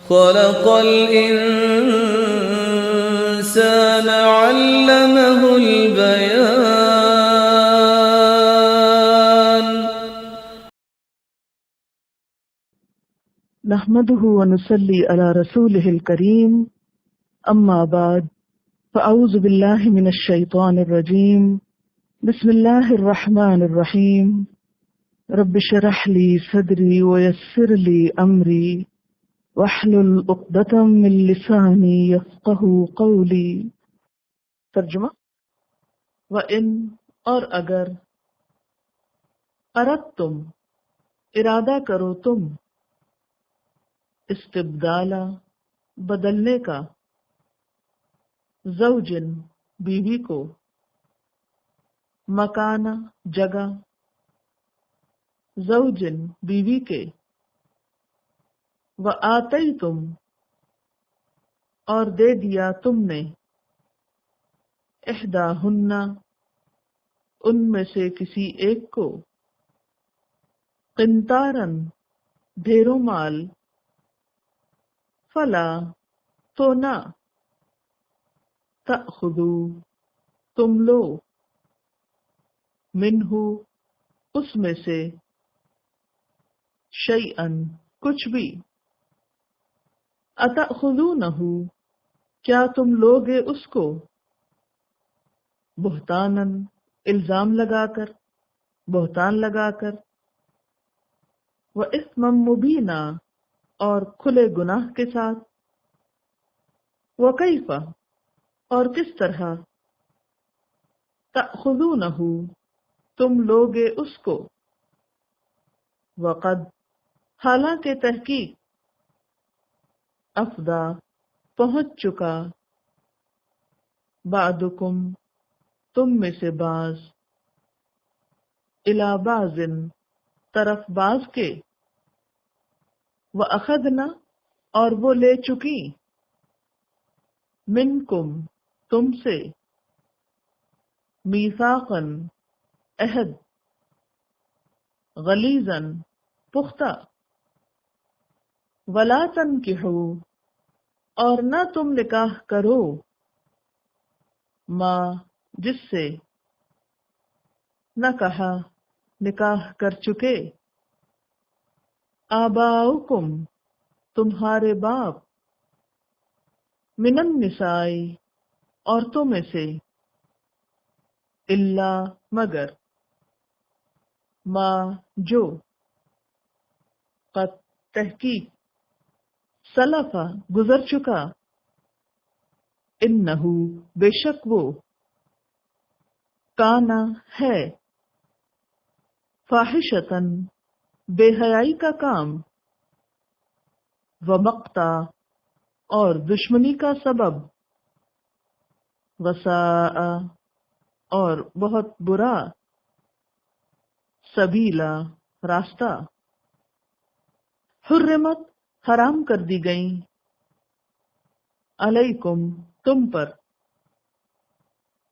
خلق الإنسان علمه البيان. نحمده ونصلي على رسوله الكريم، أما بعد، فأعوذ بالله من الشيطان الرجيم. بسم الله الرحمن الرحيم. رب اشرح لي صدري ويسر لي أمري واحلل عقدة من لساني يفقهوا قولي. ترجمہ: وَإِن اور اگر اردتم ارادہ کرو تم استبدالا بدلنے کا زوجن بیوی کو مکانہ جگہ زوجن بیوی کے وآتیتم اور دے دیا تم نے احداہن ان میں سے کسی ایک کو قنطارن ڈھیروں مال فلا تو نہ تأخذوا تم لو منہ اس میں سے شیئن کچھ بھی اتأخذونہ کیا تم لوگے اس کو بہتانن الزام لگا کر بہتان لگا کر وإثما مبینا اور کھلے گناہ کے ساتھ وکیف اور کس طرح تأخذونہ تم لوگے اس کو وقد حالانکہ تحقیق افدا پہنچ چکا بعدکم تم میں سے بعض الی بعض طرف بعض کے وَأَخَذْنَا اور وہ لے چکی منکم تم سے میثاقاً عہد غلیظاً پختہ وَلَا تَنْكِحُوا اور نہ تم نکاح کرو ما جس سے نہ کہا نکاح کر چکے آباؤکم تمہارے باپ من النساء عورتوں میں سے الا مگر ما جو قد تحقیق سلفا گزر چکا انہو بے شک وہ کانا ہے فاحشتاً بے حیائی کا کام ومقتا اور دشمنی کا سبب وساء اور بہت برا سبیلا راستہ حرمت حرام کر دی گئیں علیکم تم پر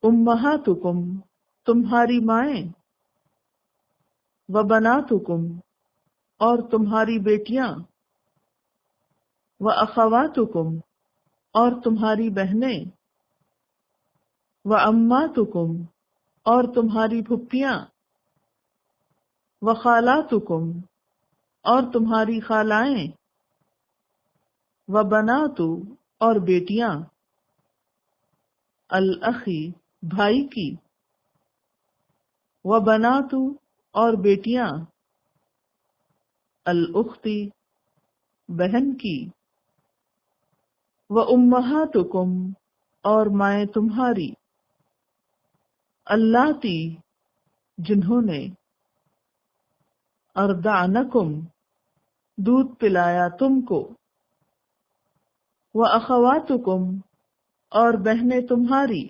امہاتکم تمہاری مائیں وبناتکم اور تمہاری بیٹیاں واخواتکم اور تمہاری بہنیں وعماتکم اور تمہاری پھپھیاں وخالاتکم اور تمہاری خالائیں وبنات اور بیٹیاں الاخی بھائی کی وبنات اور بیٹیاں الاختی بہن کی وامہاتکم اور مائیں تمہاری اللاتی جنہوں نے ارضعنکم دودھ پلایا تم کو واخواتکم اور بہنیں تمہاری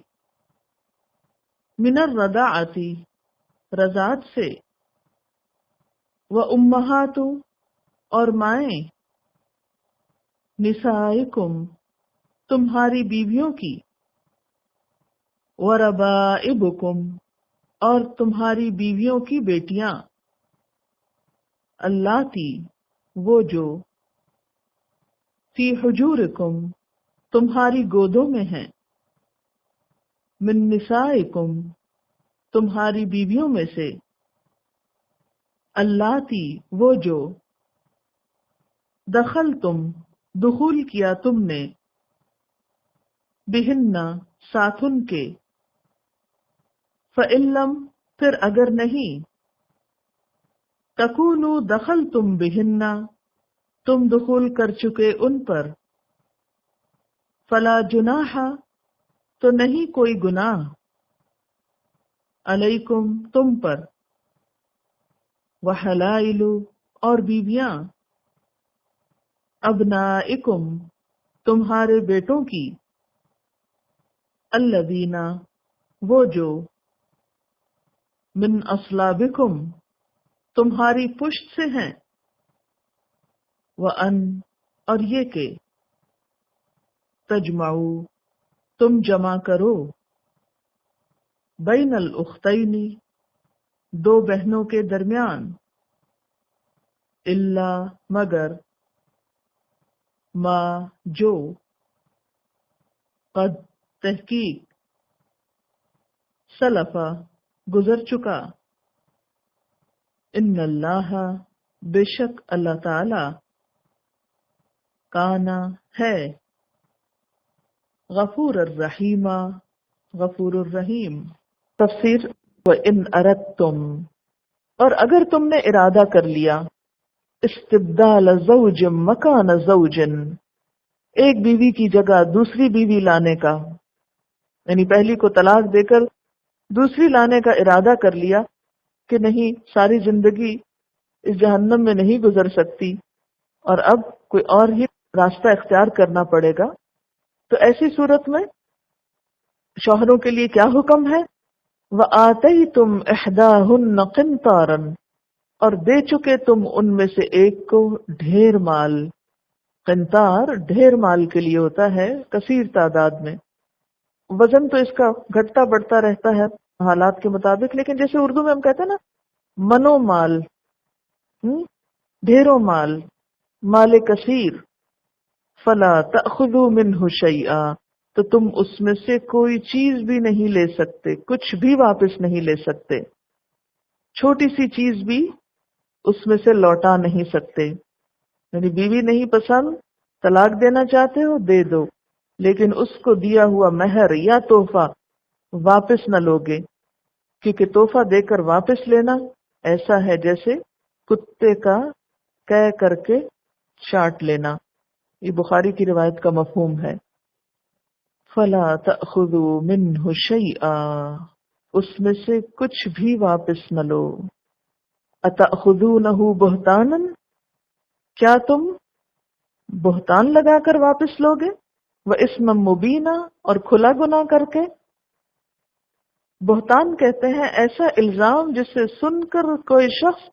من الرضاعۃ رضاعت سے وامہات اور مائیں نسائکم تمہاری بیویوں کی وربائبکم اور تمہاری بیویوں کی بیٹیاں اللاتی وہ جو فی حجورکم تمہاری گودوں میں ہیں، من نسائکم تمہاری بیویوں میں سے، اللاتی وہ جو، دخل تم دخول کیا تم نے، بہن ساتھ ان کے، فَإِلَّمْ پھر اگر نہیں، تکونوا دخل تم بہن تم دخول کر چکے ان پر، فلا جناح تو نہیں کوئی گناہ، علیکم تم پر، وحلائل اور بیویاں، ابنائکم تمہارے بیٹوں کی، الذین وہ جو، من اصلابکم تمہاری پشت سے ہیں، وَأَن اور یہ کہ، تجمعو تم جمع کرو، بین الاختین دو بہنوں کے درمیان، الا مگر، ما جو، قد تحقیق، سلفا گزر چکا، ان اللہ بے شک اللہ تعالی، کانا ہے، غفور الرحیم غفور الرحیم۔ تفسیر، وَإِنْ أَرَدْتُمْ اور اگر تم نے ارادہ کر لیا، استبدال زوج مکان زوج ایک بیوی کی جگہ دوسری بیوی لانے کا، یعنی پہلی کو طلاق دے کر دوسری لانے کا ارادہ کر لیا کہ نہیں ساری زندگی اس جہنم میں نہیں گزر سکتی اور اب کوئی اور ہی راستہ اختیار کرنا پڑے گا، تو ایسی صورت میں شوہروں کے لیے کیا حکم ہے؟ وَآتَيْتُمْ إِحْدَاهُنَّ قِنْطَارًا اور دے چکے تم ان میں سے ایک کو ڈھیر مال۔ قنطار ڈھیر مال کے لیے ہوتا ہے، کثیر تعداد میں۔ وزن تو اس کا گھٹتا بڑھتا رہتا ہے حالات کے مطابق، لیکن جیسے اردو میں ہم کہتے ہیں نا منو مال، ڈھیروں مال، مال کثیر، فلا تأخذوا منہ شیئا تو تم اس میں سے کوئی چیز بھی نہیں لے سکتے، کچھ بھی واپس نہیں لے سکتے، چھوٹی سی چیز بھی اس میں سے لوٹا نہیں سکتے۔ یعنی بیوی نہیں پسند، طلاق دینا چاہتے ہو دے دو، لیکن اس کو دیا ہوا مہر یا تحفہ واپس نہ لوگے، کیونکہ تحفہ دے کر واپس لینا ایسا ہے جیسے کتے کا قے کر کے چاٹ لینا۔ یہ بخاری کی روایت کا مفہوم ہے۔ فلا تأخذوا منہ شیئا اس میں سے کچھ بھی واپس نہ لو۔ اتأخذونہ بہتانا کیا تم بہتان لگا کر واپس لوگے؟ واسما مبینا اور کھلا گناہ کر کے۔ بہتان کہتے ہیں ایسا الزام جسے سن کر کوئی شخص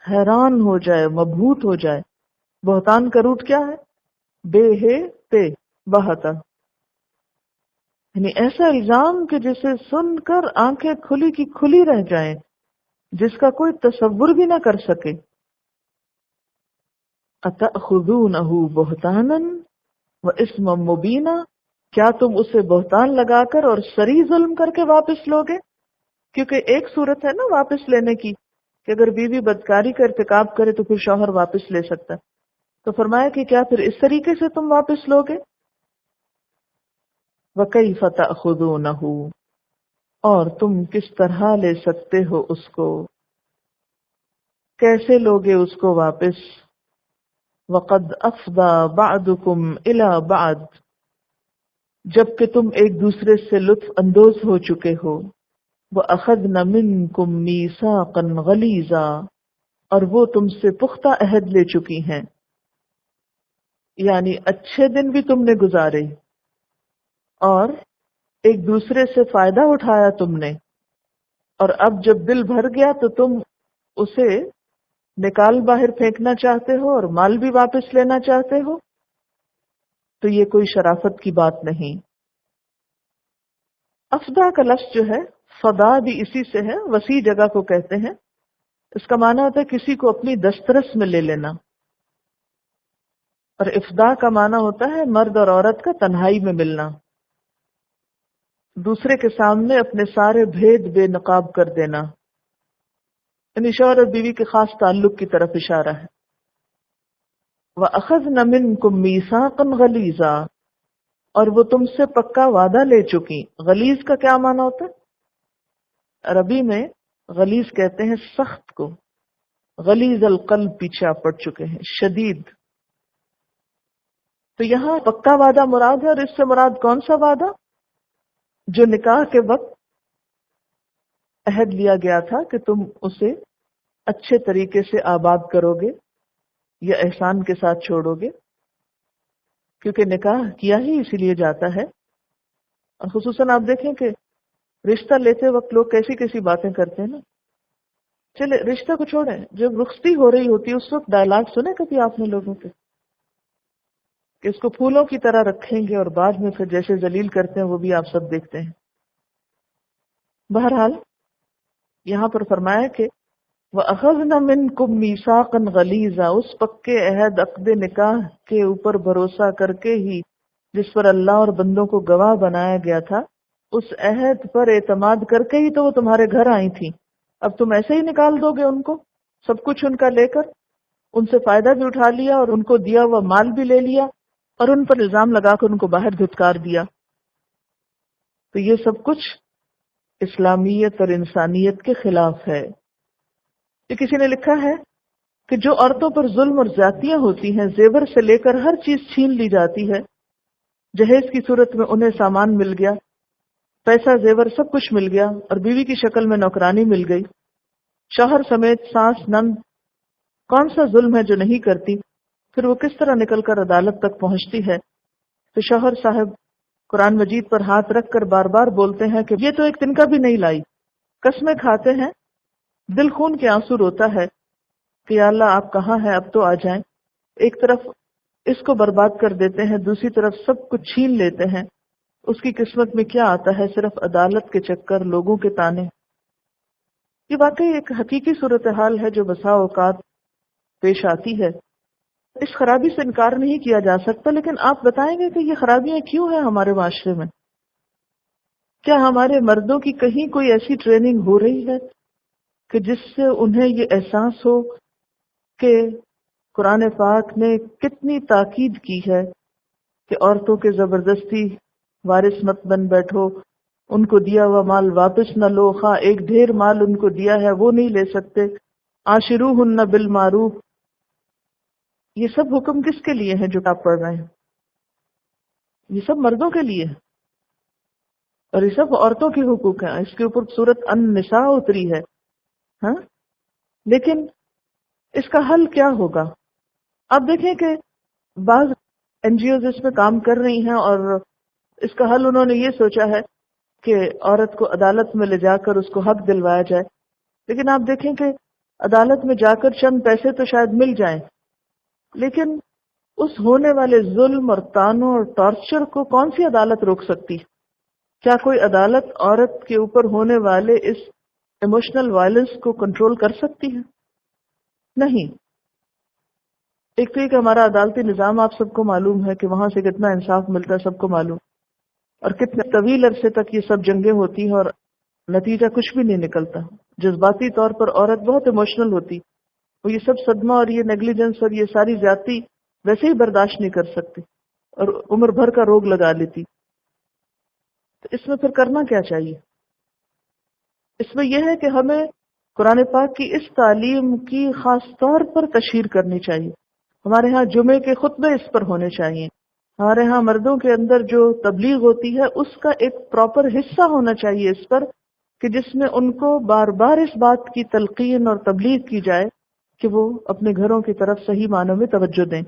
حیران ہو جائے، مبہوت ہو جائے۔ بہتان کا روٹ کیا ہے؟ بے ہے تے بہتا، یعنی ایسا الزام کہ جسے سن کر آنکھیں کھلی کی کھلی رہ جائیں، جس کا کوئی تصور بھی نہ کر سکے۔ اتأخذونہ بہتانا واسما مبینا کیا تم اسے بہتان لگا کر اور سری ظلم کر کے واپس لوگے؟ کیونکہ ایک صورت ہے نا واپس لینے کی کہ اگر بیوی بدکاری کا ارتکاب کرے تو پھر شوہر واپس لے سکتا ہے، تو فرمایا کہ کیا پھر اس طریقے سے تم واپس لوگے؟ وَكَيْفَ تَأْخُذُونَهُ اور تم کس طرح لے سکتے ہو اس کو، کیسے لوگے اس کو واپس؟ وَقَدْ أَفْضَى بَعْضُكُمْ إِلَى بَعْضٍ جبکہ تم ایک دوسرے سے لطف اندوز ہو چکے ہو۔ وَأَخَذْنَ مِنْكُمْ مِيثَاقًا غَلِيظًا اور وہ تم سے پختہ عہد لے چکی ہیں، یعنی اچھے دن بھی تم نے گزارے اور ایک دوسرے سے فائدہ اٹھایا تم نے، اور اب جب دل بھر گیا تو تم اسے نکال باہر پھینکنا چاہتے ہو اور مال بھی واپس لینا چاہتے ہو، تو یہ کوئی شرافت کی بات نہیں۔ افدا کا لفظ جو ہے فدا بھی اسی سے ہے، وسیع جگہ کو کہتے ہیں۔ اس کا معنی ہوتا ہے کسی کو اپنی دسترس میں لے لینا۔ اور افدا کا معنی ہوتا ہے مرد اور عورت کا تنہائی میں ملنا، دوسرے کے سامنے اپنے سارے بھید بے نقاب کر دینا، یعنی شوہر اور بیوی کے خاص تعلق کی طرف اشارہ ہے۔ وَأَخَذْنَ مِنْكُمْ مِيثَاقًا غَلِيظًا، اور وہ تم سے پکا وعدہ لے چکی۔ غلیظ کا کیا معنی ہوتا ہے؟ عربی میں غلیظ کہتے ہیں سخت کو، غلیظ القلب پیچھے آپ پڑ چکے ہیں، شدید۔ تو یہاں پکا وعدہ مراد ہے، اور اس سے مراد کون سا وعدہ؟ جو نکاح کے وقت عہد لیا گیا تھا کہ تم اسے اچھے طریقے سے آباد کرو گے یا احسان کے ساتھ چھوڑو گے، کیونکہ نکاح کیا ہی اسی لیے جاتا ہے۔ اور خصوصاً آپ دیکھیں کہ رشتہ لیتے وقت لوگ کیسی کیسی باتیں کرتے ہیں نا۔ چلے رشتہ کو چھوڑیں، جب رخصتی ہو رہی ہوتی ہے اس وقت ڈائلاگ سنے کبھی آپ نے لوگوں کے کہ اس کو پھولوں کی طرح رکھیں گے، اور بعد میں پھر جیسے ذلیل کرتے ہیں وہ بھی آپ سب دیکھتے ہیں۔ بہرحال یہاں پر فرمایا کہ وَأَخَذْنَ مِنْكُمْ مِيثَاقًا غَلِيظًا، اس پکے عہد عقد نکاح کے اوپر بھروسہ کر کے ہی جس پر اللہ اور بندوں کو گواہ بنایا گیا تھا، اس عہد پر اعتماد کر کے ہی تو وہ تمہارے گھر آئی تھی۔ اب تم ایسے ہی نکال دو گے ان کو، سب کچھ ان کا لے کر، ان سے فائدہ بھی اٹھا لیا اور ان کو دیا ہوا مال بھی لے لیا، اور ان پر الزام لگا کر ان کو باہر دھتکار دیا۔ تو یہ سب کچھ اسلامیت اور انسانیت کے خلاف ہے۔ یہ کسی نے لکھا ہے کہ جو عورتوں پر ظلم اور زیادتیاں ہوتی ہیں، زیور سے لے کر ہر چیز چھین لی جاتی ہے، جہیز کی صورت میں انہیں سامان مل گیا، پیسہ زیور سب کچھ مل گیا، اور بیوی کی شکل میں نوکرانی مل گئی، شوہر سمیت ساس نند کون سا ظلم ہے جو نہیں کرتی، پھر وہ کس طرح نکل کر عدالت تک پہنچتی ہے۔ تو شوہر صاحب قرآن مجید پر ہاتھ رکھ کر بار بار بولتے ہیں کہ یہ تو ایک تنکا بھی نہیں لائی، قسمیں کھاتے ہیں، دل خون کے آنسو روتا ہے کہ یا اللہ آپ کہاں ہیں، اب تو آ جائیں۔ ایک طرف اس کو برباد کر دیتے ہیں، دوسری طرف سب کچھ چھین لیتے ہیں۔ اس کی قسمت میں کیا آتا ہے؟ صرف عدالت کے چکر، لوگوں کے تانے۔ یہ واقعی ایک حقیقی صورتحال ہے جو بسا اوقات پیش آتی ہے۔ اس خرابی سے انکار نہیں کیا جا سکتا، لیکن آپ بتائیں گے کہ یہ خرابیاں کیوں ہیں ہمارے معاشرے میں؟ کیا ہمارے مردوں کی کہیں کوئی ایسی ٹریننگ ہو رہی ہے کہ جس سے انہیں یہ احساس ہو کہ قرآن پاک نے کتنی تاکید کی ہے کہ عورتوں کے زبردستی وارث مت بن بیٹھو، ان کو دیا ہوا مال واپس نہ لو، خواہ ایک ڈھیر مال ان کو دیا ہے وہ نہیں لے سکتے، عاشروہن بالمعروف۔ یہ سب حکم کس کے لیے ہیں جو آپ پڑھ رہے ہیں؟ یہ سب مردوں کے لیے ہے، اور یہ سب عورتوں کے حقوق ہیں۔ اس کے اوپر سورۃ النساء اتری ہے، ہاں؟ لیکن اس کا حل کیا ہوگا؟ آپ دیکھیں کہ بعض این جی اوز اس میں کام کر رہی ہیں، اور اس کا حل انہوں نے یہ سوچا ہے کہ عورت کو عدالت میں لے جا کر اس کو حق دلوایا جائے۔ لیکن آپ دیکھیں کہ عدالت میں جا کر چند پیسے تو شاید مل جائیں، لیکن اس ہونے والے ظلم اور تانوں اور ٹارچر کو کون سی عدالت روک سکتی؟ کیا کوئی عدالت عورت کے اوپر ہونے والے اس ایموشنل وائلنس کو کنٹرول کر سکتی ہے؟ نہیں۔ ایک تو یہ کہ ہمارا عدالتی نظام آپ سب کو معلوم ہے کہ وہاں سے کتنا انصاف ملتا ہے، سب کو معلوم، اور کتنے طویل عرصے تک یہ سب جنگیں ہوتی ہیں اور نتیجہ کچھ بھی نہیں نکلتا۔ جذباتی طور پر عورت بہت ایموشنل ہوتی، وہ یہ سب صدمہ اور یہ نیگلیجنس اور یہ ساری زیادتی ویسے ہی برداشت نہیں کر سکتی، اور عمر بھر کا روگ لگا لیتی۔ تو اس میں پھر کرنا کیا چاہیے؟ اس میں یہ ہے کہ ہمیں قرآن پاک کی اس تعلیم کی خاص طور پر تشہیر کرنی چاہیے۔ ہمارے ہاں جمعے کے خطبے اس پر ہونے چاہیے، ہمارے ہاں مردوں کے اندر جو تبلیغ ہوتی ہے اس کا ایک پراپر حصہ ہونا چاہیے اس پر، کہ جس میں ان کو بار بار اس بات کی تلقین اور تبلیغ کی جائے کہ وہ اپنے گھروں کی طرف صحیح معنوں میں توجہ دیں۔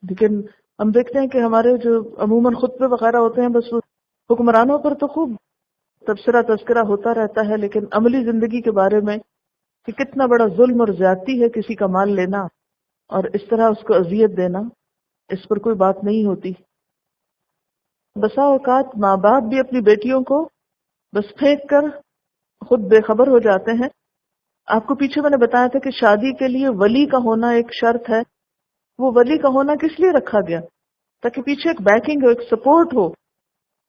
لیکن ہم دیکھتے ہیں کہ ہمارے جو عموماً خطبے وغیرہ ہوتے ہیں، بس وہ حکمرانوں پر تو خوب تبصرہ تذکرہ ہوتا رہتا ہے، لیکن عملی زندگی کے بارے میں کہ کتنا بڑا ظلم اور زیادتی ہے کسی کا مال لینا اور اس طرح اس کو اذیت دینا، اس پر کوئی بات نہیں ہوتی۔ بسا اوقات ماں باپ بھی اپنی بیٹیوں کو بس پھینک کر خود بے خبر ہو جاتے ہیں۔ آپ کو پیچھے میں نے بتایا تھا کہ شادی کے لیے ولی کا ہونا ایک شرط ہے، وہ ولی کا ہونا کس لیے رکھا گیا؟ تاکہ پیچھے ایک بیکنگ ہو، ایک سپورٹ ہو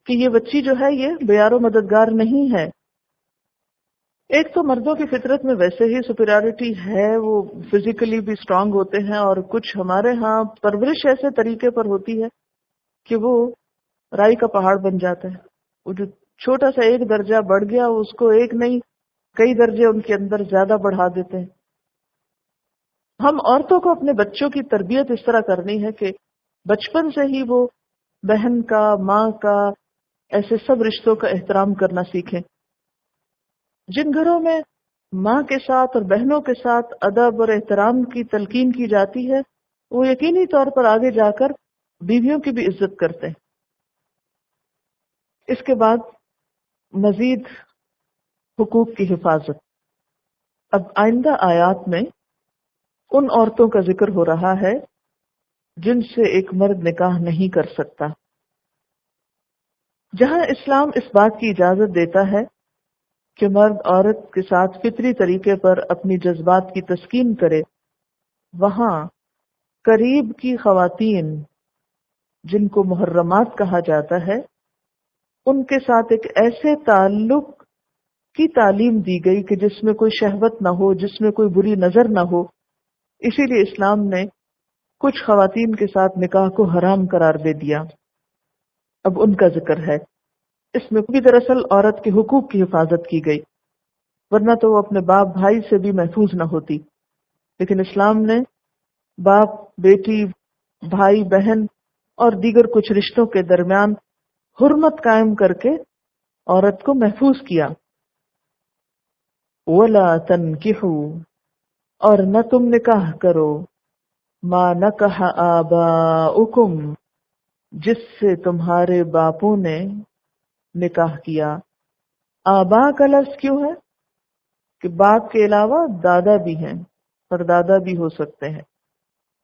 کہ یہ بچی جو ہے یہ بیار و مددگار نہیں ہے۔ ایک تو مردوں کی فطرت میں ویسے ہی سپیریورٹی ہے، وہ فزیکلی بھی اسٹرانگ ہوتے ہیں، اور کچھ ہمارے ہاں پرورش ایسے طریقے پر ہوتی ہے کہ وہ رائی کا پہاڑ بن جاتا ہے۔ وہ جو چھوٹا سا ایک درجہ بڑھ گیا، اس کو ایک نہیں کئی درجے ان کے اندر زیادہ بڑھا دیتے ہیں۔ ہم عورتوں کو اپنے بچوں کی تربیت اس طرح کرنی ہے کہ بچپن سے ہی وہ بہن کا، ماں کا، ایسے سب رشتوں کا احترام کرنا سیکھیں۔ جن گھروں میں ماں کے ساتھ اور بہنوں کے ساتھ ادب اور احترام کی تلقین کی جاتی ہے، وہ یقینی طور پر آگے جا کر بیویوں کی بھی عزت کرتے ہیں۔ اس کے بعد مزید حقوق کی حفاظت۔ اب آئندہ آیات میں ان عورتوں کا ذکر ہو رہا ہے جن سے ایک مرد نکاح نہیں کر سکتا۔ جہاں اسلام اس بات کی اجازت دیتا ہے کہ مرد عورت کے ساتھ فطری طریقے پر اپنی جذبات کی تسکین کرے، وہاں قریب کی خواتین جن کو محرمات کہا جاتا ہے، ان کے ساتھ ایک ایسے تعلق کی تعلیم دی گئی کہ جس میں کوئی شہوت نہ ہو، جس میں کوئی بری نظر نہ ہو۔ اسی لیے اسلام نے کچھ خواتین کے ساتھ نکاح کو حرام قرار دے دیا۔ اب ان کا ذکر ہے۔ اس میں بھی دراصل عورت کے حقوق کی حفاظت کی گئی، ورنہ تو وہ اپنے باپ بھائی سے بھی محفوظ نہ ہوتی۔ لیکن اسلام نے باپ بیٹی، بھائی بہن اور دیگر کچھ رشتوں کے درمیان حرمت قائم کر کے عورت کو محفوظ کیا۔ وَلَا تَنْكِحُوا، اور نہ تم نکاح کرو، مَا نَكَحَ آبَاؤُكُمْ، جس سے تمہارے باپوں نے نکاح کیا۔ آبا کا لفظ کیوں ہے؟ کہ باپ کے علاوہ دادا بھی ہیں، اور دادا بھی ہو سکتے ہیں۔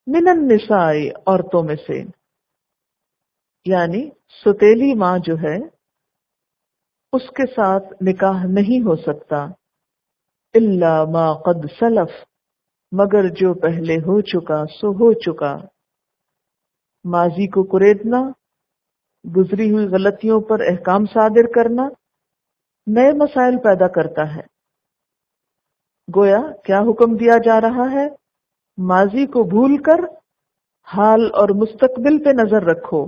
من النساء، عورتوں میں سے، یعنی ستیلی ماں جو ہے اس کے ساتھ نکاح نہیں ہو سکتا۔ الا ما قد سلف، مگر جو پہلے ہو چکا سو ہو چکا۔ ماضی کو کریدنا، گزری ہوئی غلطیوں پر احکام صادر کرنا نئے مسائل پیدا کرتا ہے۔ گویا کیا حکم دیا جا رہا ہے؟ ماضی کو بھول کر حال اور مستقبل پہ نظر رکھو،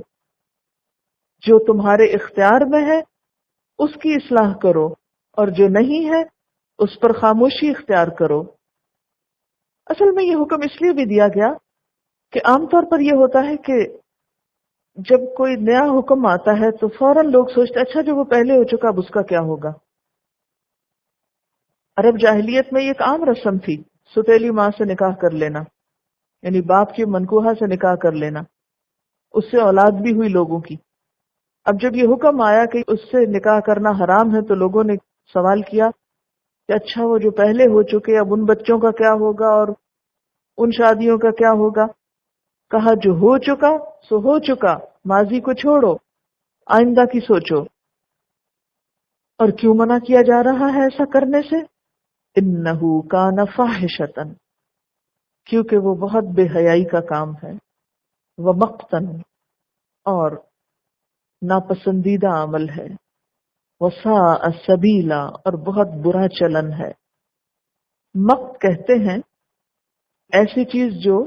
جو تمہارے اختیار میں ہے اس کی اصلاح کرو، اور جو نہیں ہے اس پر خاموشی اختیار کرو۔ اصل میں یہ حکم اس لیے بھی دیا گیا کہ عام طور پر یہ ہوتا ہے کہ جب کوئی نیا حکم آتا ہے تو فوراً لوگ سوچتے اچھا جو وہ پہلے ہو چکا اب اس کا کیا ہوگا۔ عرب جاہلیت میں یہ ایک عام رسم تھی، ستیلی ماں سے نکاح کر لینا، یعنی باپ کی منکوحہ سے نکاح کر لینا، اس سے اولاد بھی ہوئی لوگوں کی۔ اب جب یہ حکم آیا کہ اس سے نکاح کرنا حرام ہے تو لوگوں نے سوال کیا کہ اچھا وہ جو پہلے ہو چکے اب ان بچوں کا کیا ہوگا اور ان شادیوں کا کیا ہوگا؟ کہا جو ہو چکا سو ہو چکا، ماضی کو چھوڑو، آئندہ کی سوچو۔ اور کیوں منع کیا جا رہا ہے ایسا کرنے سے؟ انہ کان فاحشۃ، کیونکہ وہ بہت بے حیائی کا کام ہے، ومقتن، اور ناپسندیدہ عمل ہے، وساء سبیلا، اور بہت برا چلن ہے۔ مقت کہتے ہیں ایسی چیز جو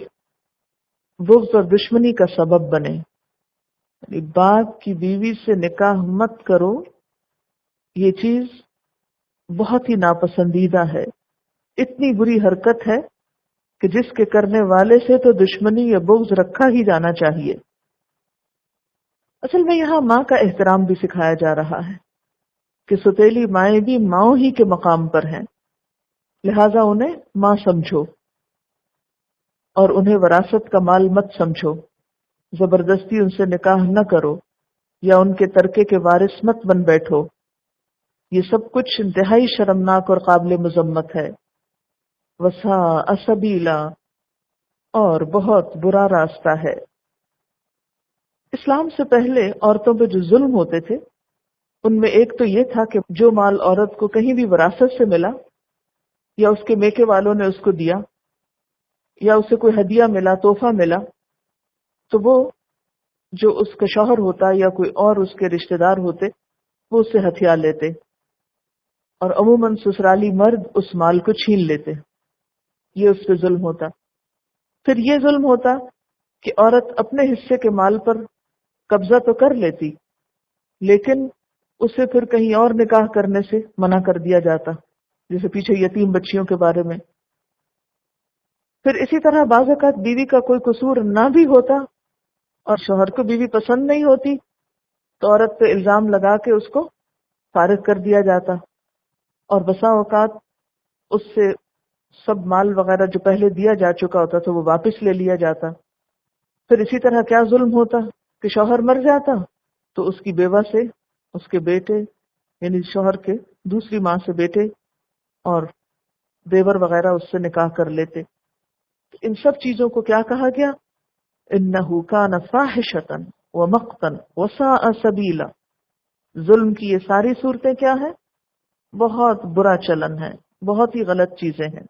بغض اور دشمنی کا سبب بنے، یعنی باپ کی بیوی سے نکاح مت کرو، یہ چیز بہت ہی ناپسندیدہ ہے، اتنی بری حرکت ہے کہ جس کے کرنے والے سے تو دشمنی یا بغض رکھا ہی جانا چاہیے۔ اصل میں یہاں ماں کا احترام بھی سکھایا جا رہا ہے کہ ستیلی مائیں بھی ماؤں ہی کے مقام پر ہیں، لہذا انہیں ماں سمجھو اور انہیں وراثت کا مال مت سمجھو، زبردستی ان سے نکاح نہ کرو یا ان کے ترکے کے وارث مت بن بیٹھو۔ یہ سب کچھ انتہائی شرمناک اور قابل مذمت ہے۔ وساء سبیلا، اور بہت برا راستہ ہے۔ اسلام سے پہلے عورتوں پہ جو ظلم ہوتے تھے ان میں ایک تو یہ تھا کہ جو مال عورت کو کہیں بھی وراثت سے ملا یا اس کے میکے والوں نے اس کو دیا یا اسے کوئی ہدیہ ملا، تحفہ ملا، تو وہ جو اس کا شوہر ہوتا یا کوئی اور اس کے رشتہ دار ہوتے وہ اس سے ہتھیار لیتے، اور عموماً سسرالی مرد اس مال کو چھین لیتے. یہ اس پہ ظلم ہوتا. پھر یہ ظلم ہوتا کہ عورت اپنے حصے کے مال پر قبضہ تو کر لیتی، لیکن اسے پھر کہیں اور نکاح کرنے سے منع کر دیا جاتا، جیسے پیچھے یتیم بچیوں کے بارے میں. پھر اسی طرح بعض اوقات بیوی کا کوئی قصور نہ بھی ہوتا اور شوہر کو بیوی پسند نہیں ہوتی تو عورت پہ الزام لگا کے اس کو فارغ کر دیا جاتا، اور بسا اوقات اس سے سب مال وغیرہ جو پہلے دیا جا چکا ہوتا تو وہ واپس لے لیا جاتا. پھر اسی طرح کیا ظلم ہوتا کہ شوہر مر جاتا تو اس کی بیوہ سے اس کے بیٹے، یعنی شوہر کے دوسری ماں سے بیٹے اور دیور وغیرہ اس سے نکاح کر لیتے. ان سب چیزوں کو کیا کہا گیا؟ انہ کان فاحشۃ ومقتا وساء سبیلا. ظلم کی یہ ساری صورتیں کیا ہیں؟ بہت برا چلن ہے، بہت ہی غلط چیزیں ہیں.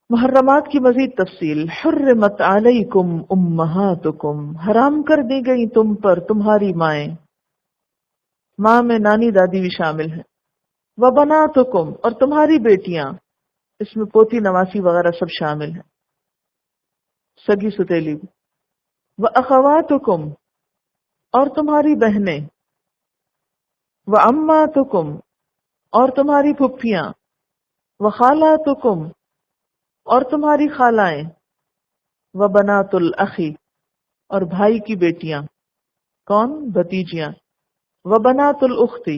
محرمات کی مزید تفصیل. حرمت علیکم امہاتکم، حرام کر دی گئی تم پر تمہاری مائیں. ماں میں نانی دادی بھی شامل ہیں. وبناتکم، اور تمہاری بیٹیاں، اس میں پوتی نواسی وغیرہ سب شامل ہیں، سگی ستیلی بھی. واخواتکم، اور تمہاری بہنیں. وعماتکم، اور تمہاری پھپھیاں. وخالاتکم، اور تمہاری خالائیں. وبنات الاخی، اور بھائی کی بیٹیاں. کون؟ بھتیجیاں. وبنات الاختی،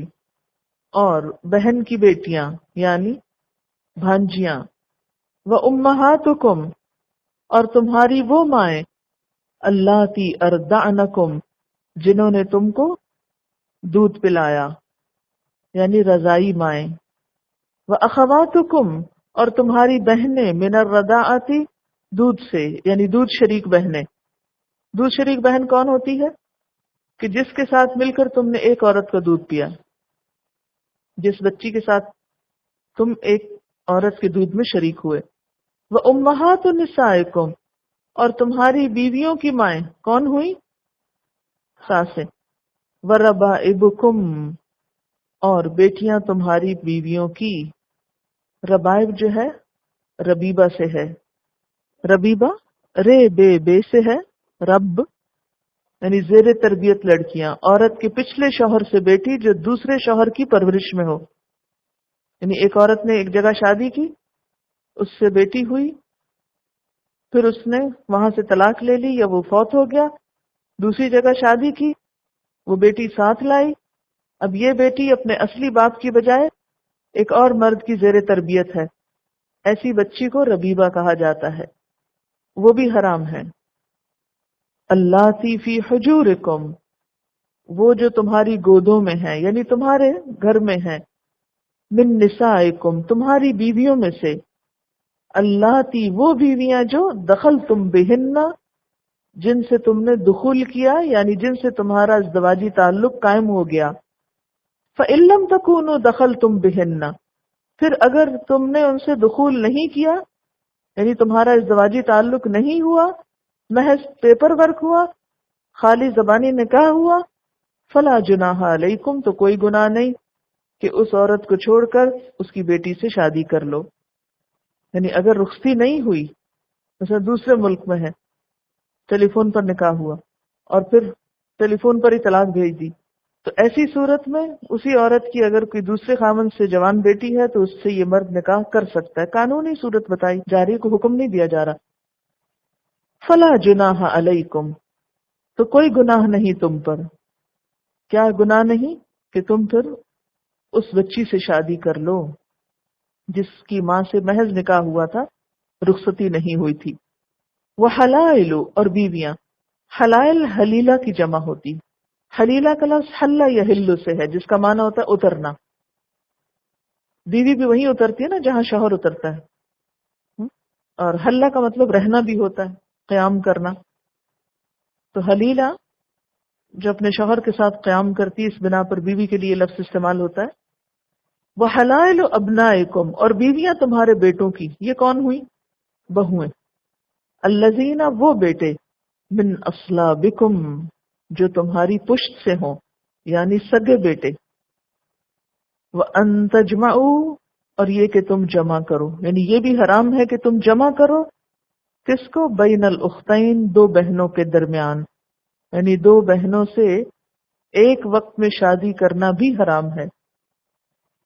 اور بہن کی بیٹیاں یعنی بھانجیاں. وامہاتکم، اور تمہاری وہ مائیں. اللاتی ارضعنکم، جنہوں نے تم کو دودھ پلایا یعنی رضائی مائیں. واخواتکم، اور تمہاری بہنیں. من الرضاعتی، دودھ سے یعنی دودھ شریک بہنیں. دودھ شریک بہن کون ہوتی ہے؟ کہ جس کے ساتھ مل کر تم نے ایک عورت کا دودھ پیا، جس بچی کے ساتھ تم ایک عورت کے دودھ میں شریک ہوئے. وامہات نسائکم، اور تمہاری بیویوں کی مائیں کون ہوئی؟ ساسیں. وربائبکم، اور بیٹیاں تمہاری بیویوں کی. ربائب جو ہے ربیبہ سے ہے. ربیبہ رے بے سے ہے. رب یعنی زیر تربیت لڑکیاں، عورت کے پچھلے شوہر سے بیٹی جو دوسرے شوہر کی پرورش میں ہو. یعنی ایک عورت نے ایک جگہ شادی کی، اس سے بیٹی ہوئی، پھر اس نے وہاں سے طلاق لے لی یا وہ فوت ہو گیا، دوسری جگہ شادی کی، وہ بیٹی ساتھ لائی. اب یہ بیٹی اپنے اصلی باپ کی بجائے ایک اور مرد کی زیر تربیت ہے. ایسی بچی کو ربیبہ کہا جاتا ہے، وہ بھی حرام ہے. اللاتی فی حجورکم، وہ جو تمہاری گودوں میں ہیں یعنی تمہارے گھر میں ہیں. من نسائکم، تمہاری بیویوں میں سے. اللاتی، وہ بیویاں جو دخل تم بہن، جن سے تم نے دخول کیا یعنی جن سے تمہارا ازدواجی تعلق قائم ہو گیا. فَإِن لَّمْ تَكُونُوا دَخَلْتُمْ بِهِنَّ، پھر اگر تم نے ان سے دخول نہیں کیا یعنی تمہارا ازدواجی تعلق نہیں ہوا، محض پیپر ورک ہوا، خالی زبانی نکاح ہوا. فلا جناح علیکم، تو کوئی گناہ نہیں کہ اس عورت کو چھوڑ کر اس کی بیٹی سے شادی کر لو. یعنی اگر رخصتی نہیں ہوئی، مثلا دوسرے ملک میں ہے، ٹیلی فون پر نکاح ہوا اور پھر ٹیلی فون پر ہی طلاق بھیج دی، تو ایسی صورت میں اسی عورت کی اگر کوئی دوسرے خامن سے جوان بیٹی ہے تو اس سے یہ مرد نکاح کر سکتا ہے. قانونی صورت بتائی جا رہی، کو حکم نہیں دیا جا رہا. فلا جناح علیکم، تو کوئی گناہ نہیں تم پر. کیا گناہ نہیں؟ کہ تم پھر اس بچی سے شادی کر لو جس کی ماں سے محض نکاح ہوا تھا، رخصتی نہیں ہوئی تھی. وحلائل، اور بیویاں. حلائل حلیلہ کی جمع ہوتی. حلیلہ کا لفظ حلہ یا ہلو سے ہے، جس کا معنی ہوتا ہے اترنا. بیوی بھی وہیں اترتی ہے نا جہاں شوہر اترتا ہے. اور حلہ کا مطلب رہنا بھی ہوتا ہے، قیام کرنا. تو حلیلہ جو اپنے شوہر کے ساتھ قیام کرتی، اس بنا پر بیوی کے لیے لفظ استعمال ہوتا ہے. وحلائل ابنائکم، اور بیویاں تمہارے بیٹوں کی. یہ کون ہوئی؟ بہویں. الذین، وہ بیٹے. من اصلابکم، جو تمہاری پشت سے ہوں، یعنی سگے بیٹے، وَأَن تَجْمَعُوا، اور یہ کہ تم جمع کرو، یعنی یہ بھی حرام ہے کہ تم جمع کرو کس کو؟ بین الاختین، دو بہنوں کے درمیان، یعنی دو بہنوں سے ایک وقت میں شادی کرنا بھی حرام ہے۔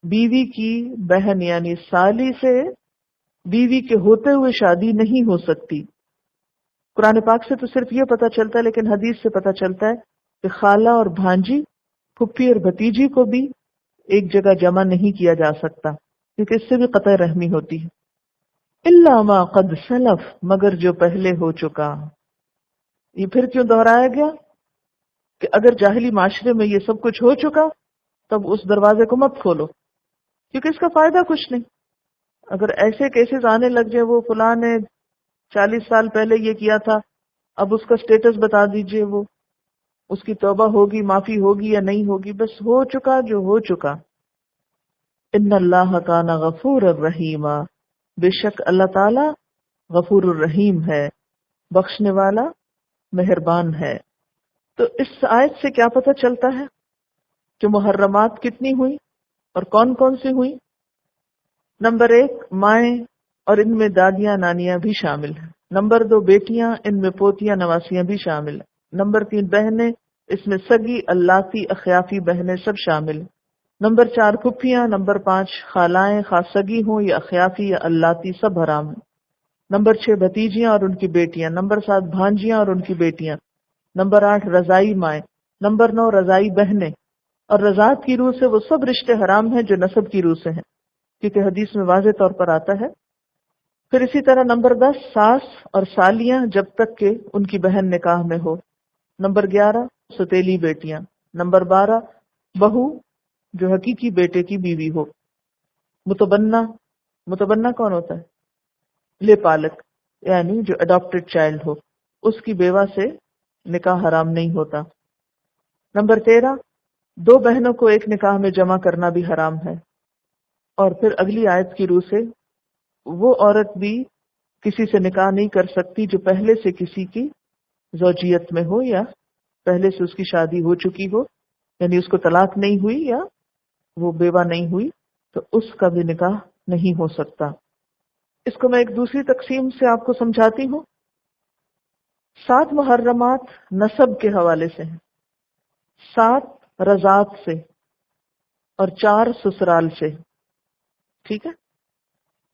بیوی کی بہن یعنی سالی سے بیوی کے ہوتے ہوئے شادی نہیں ہو سکتی۔ قرآن پاک سے تو صرف یہ پتہ چلتا ہے، لیکن حدیث سے پتہ چلتا ہے کہ خالہ اور بھانجی، پھپھی اور بھتیجی کو بھی ایک جگہ جمع نہیں کیا جا سکتا، کیونکہ اس سے بھی قطع رحمی ہوتی ہے۔ الا ما قد سلف، مگر جو پہلے ہو چکا۔ یہ پھر کیوں دہرایا گیا کہ اگر جاہلی معاشرے میں یہ سب کچھ ہو چکا تب اس دروازے کو مت کھولو، کیونکہ اس کا فائدہ کچھ نہیں۔ اگر ایسے کیسز آنے لگ جائے، وہ فلاں نے 40 سال پہلے یہ کیا تھا، اب اس کا سٹیٹس بتا دیجئے، وہ اس کی توبہ ہوگی، معافی ہوگی یا نہیں ہوگی، بس ہو چکا جو ہو چکا۔ ان اللہ کان غفور الرحیم، بے شک اللہ تعالی غفور الرحیم ہے، بخشنے والا، مہربان ہے۔ تو اس آیت سے کیا پتہ چلتا ہے کہ محرمات کتنی ہوئی اور کون کون سی ہوئی؟ نمبر 1 مائیں اور ان میں دادیاں نانیاں بھی شامل ہیں۔ نمبر 2 بیٹیاں، ان میں پوتیاں نواسیاں بھی شامل ہیں۔ نمبر 3 بہنیں، اس میں سگی، الاتی، اخیافی بہنیں سب شامل ہیں۔ نمبر 4 پھپھیاں۔ نمبر 5 خالائیں، خواہ سگی ہوں یا اخیافی یا الاتی، سب حرام ہیں۔ نمبر 6 بھتیجیاں اور ان کی بیٹیاں۔ نمبر 7 بھانجیاں اور ان کی بیٹیاں۔ نمبر 8 رضائی مائیں۔ نمبر 9 رضائی بہنیں، اور رضاعت کی روح سے وہ سب رشتے حرام ہیں جو نسب کی روح سے ہیں، کیونکہ حدیث میں واضح طور پر آتا ہے۔ پھر اسی طرح نمبر 10 ساس اور سالیاں جب تک کہ ان کی بہن نکاح میں ہو۔ نمبر 11 ستیلی بیٹیاں۔ نمبر 12 بہو جو حقیقی بیٹے کی بیوی ہو۔ متبنہ، متبنہ کون ہوتا ہے؟ لے پالک، یعنی جو اڈاپٹڈ چائلڈ ہو، اس کی بیوہ سے نکاح حرام نہیں ہوتا۔ نمبر 13 دو بہنوں کو ایک نکاح میں جمع کرنا بھی حرام ہے۔ اور پھر اگلی آیت کی روح سے وہ عورت بھی کسی سے نکاح نہیں کر سکتی جو پہلے سے کسی کی زوجیت میں ہو یا پہلے سے اس کی شادی ہو چکی ہو، یعنی اس کو طلاق نہیں ہوئی یا وہ بیوہ نہیں ہوئی، تو اس کا بھی نکاح نہیں ہو سکتا۔ اس کو میں ایک دوسری تقسیم سے آپ کو سمجھاتی ہوں۔ 7 محرمات نسب کے حوالے سے ہیں، 7 رضاعت سے، اور 4 سسرال سے۔ ٹھیک ہے؟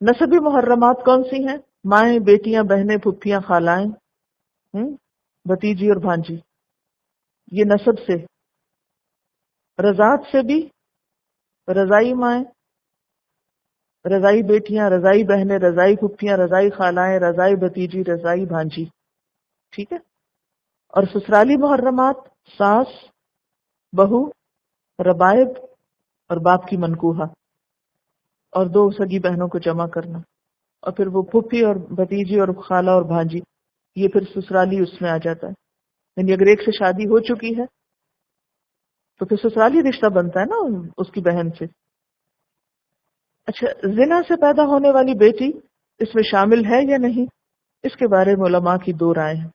نسبی محرمات کون سی ہیں؟ مائیں، بیٹیاں، بہنیں، پھپھیاں، خالائیں، بھتیجی اور بھانجی، یہ نسب سے۔ رضاعت سے بھی رضائی مائیں، رضائی بیٹیاں، رضائی بہنیں، رضائی پھپھیاں، رضائی خالائیں، رضائی بھتیجی، رضائی بھانجی۔ ٹھیک ہے؟ اور سسرالی محرمات ساس، بہو، ربائب اور باپ کی منکوحہ، اور 2 سگی بہنوں کو جمع کرنا، اور پھر وہ پھپھی اور بھتیجی اور خالہ اور بھانجی، یہ پھر سسرالی اس میں آ جاتا ہے۔ یعنی اگر ایک سے شادی ہو چکی ہے تو پھر سسرالی رشتہ بنتا ہے نا اس کی بہن سے۔ اچھا، زنا سے پیدا ہونے والی بیٹی اس میں شامل ہے یا نہیں؟ اس کے بارے میں علماء کی 2 رائے ہیں۔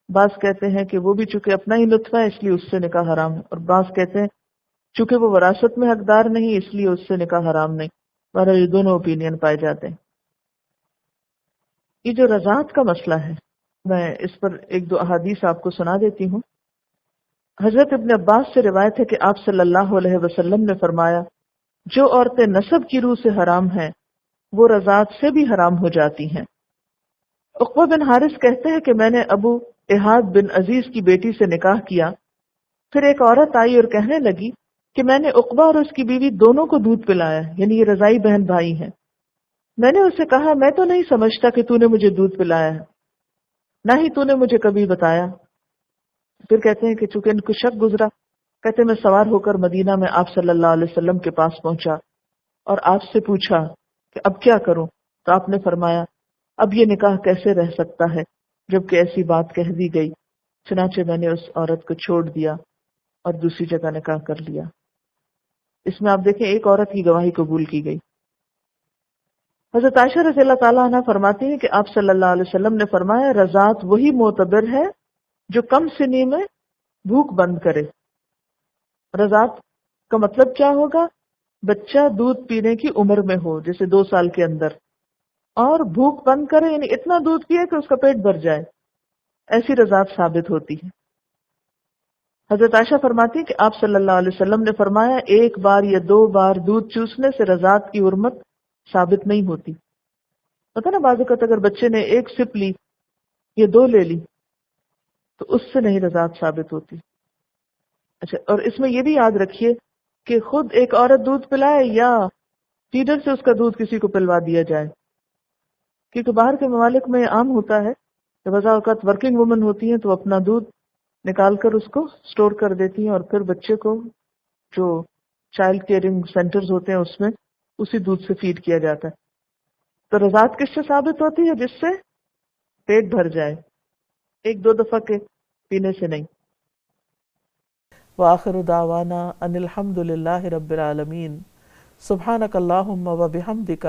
بعض کہتے ہیں کہ وہ بھی چونکہ اپنا ہی نطفہ ہے اس لیے اس سے نکاح حرام ہے، اور بعض کہتے ہیں چونکہ وہ وراثت میں حقدار نہیں اس لیے اس سے نکاح حرام نہیں۔ بہرحال یہ دونوں اوپینین پائے جاتے ہیں۔ یہ جو رضاعت کا مسئلہ ہے، میں اس پر 1-2 احادیث آپ کو سنا دیتی ہوں۔ حضرت ابن عباس سے روایت ہے کہ آپ صلی اللہ علیہ وسلم نے فرمایا، جو عورتیں نسب کی روح سے حرام ہیں وہ رضاعت سے بھی حرام ہو جاتی ہیں۔ عقبہ بن حارث کہتے ہیں کہ میں نے ابو احاد بن عزیز کی بیٹی سے نکاح کیا، پھر ایک عورت آئی اور کہنے لگی کہ میں نے عقبہ اور اس کی بیوی دونوں کو دودھ پلایا، یعنی یہ رضائی بہن بھائی ہیں۔ میں نے اسے کہا میں تو نہیں سمجھتا کہ تو نے مجھے دودھ پلایا ہے، نہ ہی تو نے مجھے کبھی بتایا۔ پھر کہتے ہیں کہ چونکہ ان کو شک گزرا، کہتے میں سوار ہو کر مدینہ میں آپ صلی اللہ علیہ وسلم کے پاس پہنچا اور آپ سے پوچھا کہ اب کیا کروں، تو آپ نے فرمایا اب یہ نکاح کیسے رہ سکتا ہے جبکہ ایسی بات کہہ دی گئی، چنانچہ میں نے اس عورت کو چھوڑ دیا اور دوسری جگہ نکاح کر لیا۔ اس میں آپ دیکھیں ایک عورت کی گواہی قبول کی گئی۔ حضرت عائشہ رضی اللہ تعالیٰ عنہ فرماتی ہیں کہ آپ صلی اللہ علیہ وسلم نے فرمایا رضاعت وہی معتبر ہے جو کم سنی میں بھوک بند کرے. رضاعت کا مطلب کیا ہوگا؟ بچہ دودھ پینے کی عمر میں ہو، جیسے 2 سال کے اندر، اور بھوک بند کرے، یعنی اتنا دودھ پیے کہ اس کا پیٹ بھر جائے، ایسی رضاعت ثابت ہوتی ہے. حضرت عائشہ فرماتی ہیں کہ آپ صلی اللہ علیہ وسلم نے فرمایا 1 بار یا 2 بار دودھ چوسنے سے رضاعت کی حرمت ثابت نہیں ہوتی. پتہ نا بعض اوقات اگر بچے نے 1 سپ لی یا 2 لے لی تو اس سے نہیں رضاعت ثابت ہوتی. اچھا، اور اس میں یہ بھی یاد رکھیے کہ خود ایک عورت دودھ پلائے یا فیڈر سے اس کا دودھ کسی کو پلوا دیا جائے، کیونکہ باہر کے ممالک میں عام ہوتا ہے کہ بعض اوقات ورکنگ وومن ہوتی ہیں تو اپنا دودھ نکال کر اس کو سٹور کر دیتی ہیں اور پھر بچے کو جو چائلڈ کیئرنگ سینٹرز ہوتے ہیں اس میں اسی دودھ سے فیڈ کیا جاتا ہے. تو رضاعت کس سے ثابت ہوتی ہے؟ جس سے پیٹ بھر جائے، 1-2 دفعہ کے پینے سے نہیں. وآخر دعوانا ان الحمد للہ رب العالمین. سبحانک اللہم وبحمدک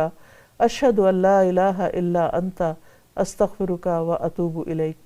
اشہد ان لا الہ الا انت استغفرک واتوب الیک.